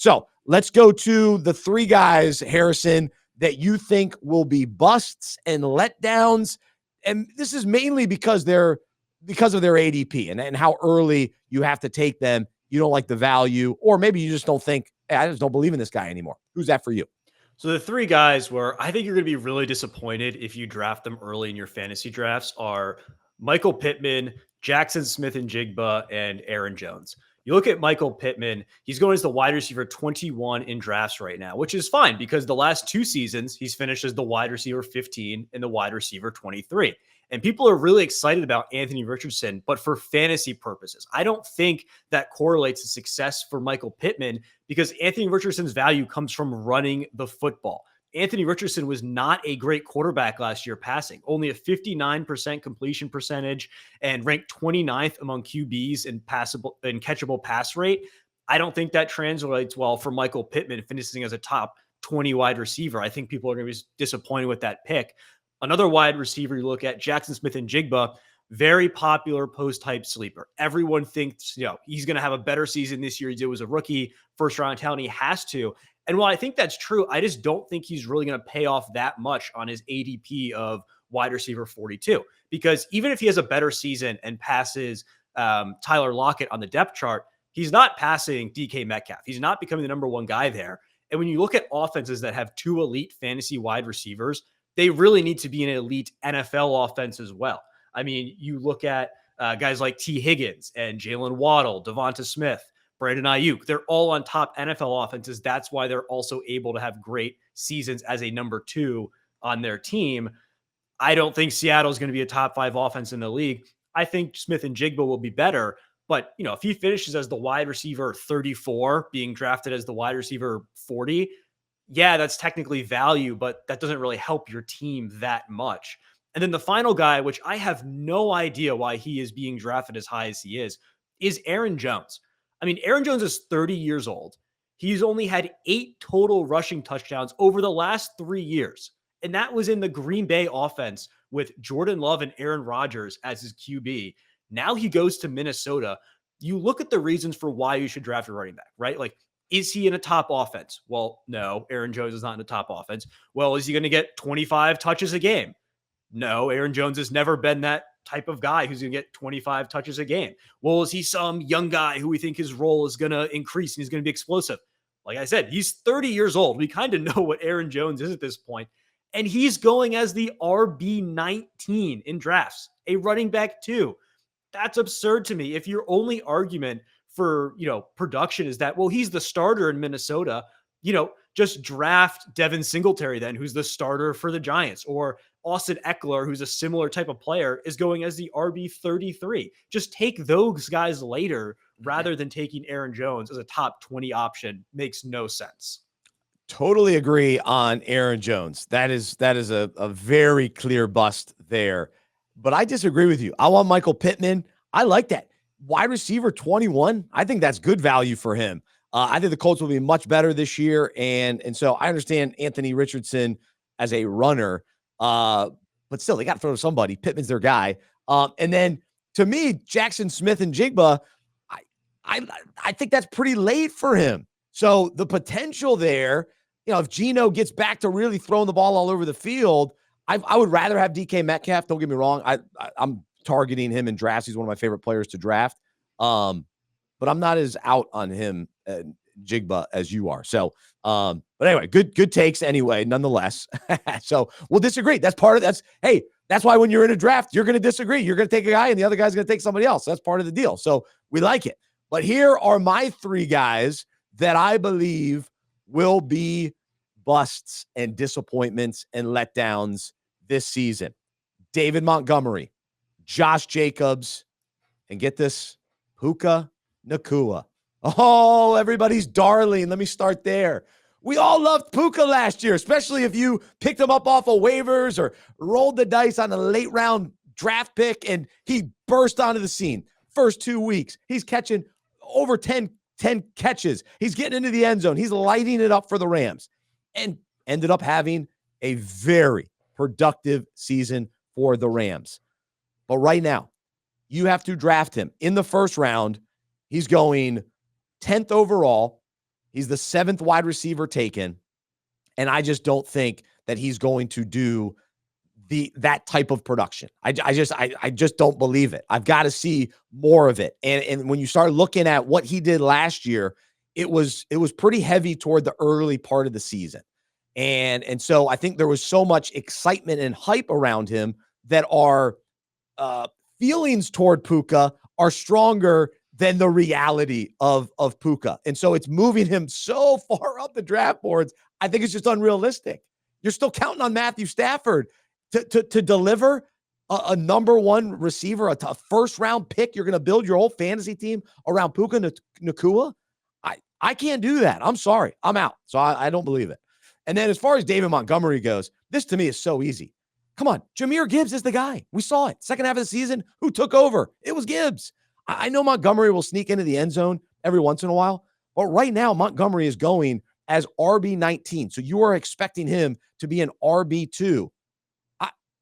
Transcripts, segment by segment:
So let's go to the three guys, Harrison, that you think will be busts and letdowns. And this is mainly because of their ADP and how early you have to take them. You don't like the value, or maybe you just don't think, hey, I just don't believe in this guy anymore. Who's that for you? So the three guys where I think you're going to be really disappointed if you draft them early in your fantasy drafts are Michael Pittman, Jackson Smith and Jigba, and Aaron Jones. You look at Michael Pittman, he's going as the wide receiver 21 in drafts right now, which is fine because the last two seasons he's finished as the wide receiver 15 and the wide receiver 23. And people are really excited about Anthony Richardson, but for fantasy purposes, I don't think that correlates to success for Michael Pittman because Anthony Richardson's value comes from running the football. Anthony Richardson was not a great quarterback last year passing, only a 59% completion percentage and ranked 29th among QBs in passable and catchable pass rate. I don't think that translates well for Michael Pittman finishing as a top 20 wide receiver. I think people are going to be disappointed with that pick. Another wide receiver you look at, Jackson Smith and Jigba, very popular post-hype sleeper. Everyone thinks, he's going to have a better season this year. He did was a rookie, first-round talent. He has to. And while I think that's true, I just don't think he's really going to pay off that much on his ADP of wide receiver 42. Because even if he has a better season and passes Tyler Lockett on the depth chart, he's not passing DK Metcalf. He's not becoming the number one guy there. And when you look at offenses that have two elite fantasy wide receivers, they really need to be an elite NFL offense as well. I mean, you look at guys like T. Higgins and Jalen Waddle, Devonta Smith, Brandon Ayuk. They're all on top NFL offenses. That's why they're also able to have great seasons as a number two on their team. I don't think Seattle is going to be a top 5 offense in the league. I think Smith and Jigba will be better. But, if he finishes as the wide receiver 34, being drafted as the wide receiver 40, yeah, that's technically value, but that doesn't really help your team that much. And then the final guy, which I have no idea why he is being drafted as high as he is Aaron Jones. I mean, Aaron Jones is 30 years old. He's only had 8 total rushing touchdowns over the last 3 years. And that was in the Green Bay offense with Jordan Love and Aaron Rodgers as his QB. Now he goes to Minnesota. You look at the reasons for why you should draft a running back, right? Like, is he in a top offense? Well, no, Aaron Jones is not in a top offense. Well, is he going to get 25 touches a game? No, Aaron Jones has never been that type of guy who's going to get 25 touches a game. Well, is he some young guy who we think his role is going to increase and he's going to be explosive? Like I said, he's 30 years old. We kind of know what Aaron Jones is at this point. And he's going as the RB19 in drafts, a running back too. That's absurd to me. If your only argument for, production is that, well, he's the starter in Minnesota, just draft Devin Singletary then, who's the starter for the Giants, or Austin Eckler, who's a similar type of player, is going as the RB33. Just take those guys later rather than taking Aaron Jones as a top 20 option. Makes no sense. Totally agree on Aaron Jones. That is a very clear bust there. But I disagree with you. I want Michael Pittman. I like that. Wide receiver 21, I think that's good value for him. I think the Colts will be much better this year. And so I understand Anthony Richardson as a runner, but still, they got to throw to somebody. Pittman's their guy. And then to me, Jackson Smith and Jigba, I think that's pretty late for him. So the potential there, if Geno gets back to really throwing the ball all over the field, I would rather have DK Metcalf. Don't get me wrong. I'm targeting him in drafts. He's one of my favorite players to draft. But I'm not as out on him, Jigba, as you are. So, but anyway, good takes anyway, nonetheless. So we'll disagree. That's why when you're in a draft, you're going to disagree. You're going to take a guy and the other guy's going to take somebody else. That's part of the deal. So we like it. But here are my 3 guys that I believe will be busts and disappointments and letdowns this season. David Montgomery, Josh Jacobs, and get this, Puka Nacua. Oh, everybody's darling. Let me start there. We all loved Puka last year, especially if you picked him up off of waivers or rolled the dice on a late round draft pick, and he burst onto the scene. First 2 weeks, he's catching over 10 catches. He's getting into the end zone. He's lighting it up for the Rams and ended up having a very productive season for the Rams. But right now, you have to draft him in the first round. He's going 10th overall. He's the 7th wide receiver taken. And I just don't think that he's going to do that type of production. I just don't believe it. I've got to see more of it. And when you start looking at what he did last year, it was pretty heavy toward the early part of the season. And so I think there was so much excitement and hype around him that our feelings toward Puka are stronger than the reality of Puka. And so it's moving him so far up the draft boards. I think it's just unrealistic. You're still counting on Matthew Stafford to deliver a number one receiver, a first-round pick. You're going to build your whole fantasy team around Puka Nacua? I can't do that. I'm sorry. I'm out. So I don't believe it. And then as far as David Montgomery goes, this to me is so easy. Come on. Jahmyr Gibbs is the guy. We saw it. Second half of the season, who took over? It was Gibbs. I know Montgomery will sneak into the end zone every once in a while, but right now Montgomery is going as RB19. So you are expecting him to be an RB2.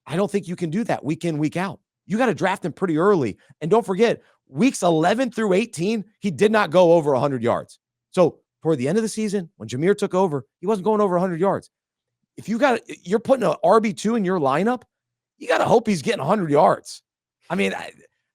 I don't think you can do that week in, week out. You got to draft him pretty early. And don't forget, weeks 11 through 18, he did not go over 100 yards. So toward the end of the season, when Jahmyr took over, he wasn't going over 100 yards. If you're putting an RB2 in your lineup, you got to hope he's getting 100 yards. I mean,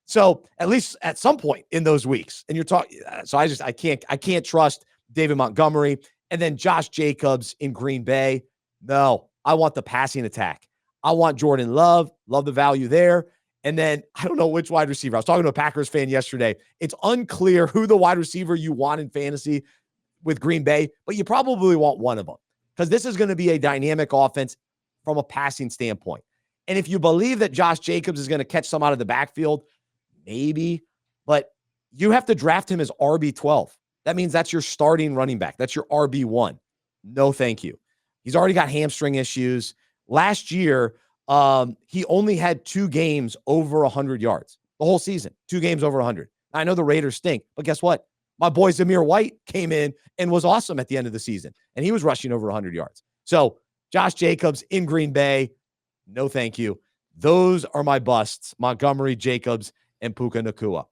so at least at some point in those weeks, and you're talking. So I can't trust David Montgomery. And then Josh Jacobs in Green Bay. No, I want the passing attack. I want Jordan Love the value there. And then I don't know which wide receiver. I was talking to a Packers fan yesterday. It's unclear who the wide receiver you want in fantasy with Green Bay, but you probably want one of them because this is going to be a dynamic offense from a passing standpoint. And if you believe that Josh Jacobs is going to catch some out of the backfield, maybe, but you have to draft him as RB12. That means that's your starting running back. That's your RB1. No, thank you. He's already got hamstring issues. Last year, he only had 2 games over 100 yards the whole season. 2 games over 100. I know the Raiders stink, but guess what? My boy Zamir White came in and was awesome at the end of the season, and he was rushing over 100 yards. So Josh Jacobs in Green Bay, no thank you. Those are my busts, Montgomery, Jacobs, and Puka Nacua.